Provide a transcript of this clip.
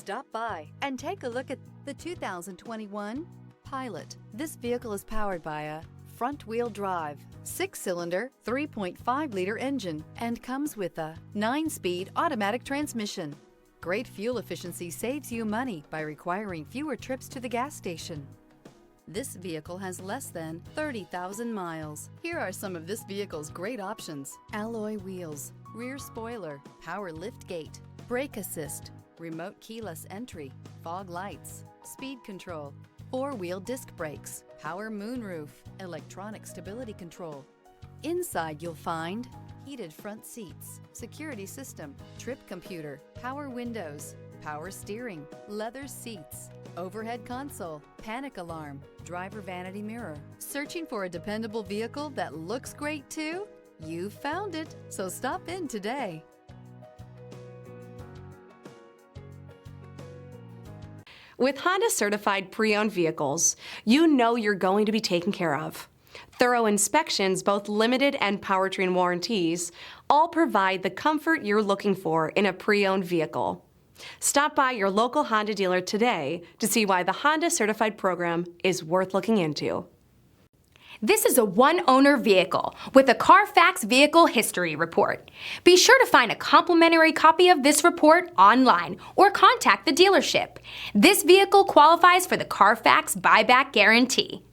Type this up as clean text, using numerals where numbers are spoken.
Stop by and take a look at the 2021 Pilot. This vehicle is powered by a front-wheel drive, 6-cylinder, 3.5-liter engine and comes with a 9-speed automatic transmission. Great fuel efficiency saves you money by requiring fewer trips to the gas station. This vehicle has less than 30,000 miles. Here are some of this vehicle's great options: alloy wheels, rear spoiler, power liftgate, brake assist, remote keyless entry, fog lights, speed control, 4-wheel disc brakes, power moonroof, electronic stability control. Inside you'll find heated front seats, security system, trip computer, power windows, power steering, leather seats, overhead console, panic alarm, driver vanity mirror. Searching for a dependable vehicle that looks great too? You found it, so stop in today. With Honda certified pre-owned vehicles, you know you're going to be taken care of. Thorough inspections, both limited and powertrain warranties, all provide the comfort you're looking for in a pre-owned vehicle. Stop by your local Honda dealer today to see why the Honda certified program is worth looking into. This is a one-owner vehicle with a Carfax Vehicle History Report. Be sure to find a complimentary copy of this report online or contact the dealership. This vehicle qualifies for the Carfax Buyback Guarantee.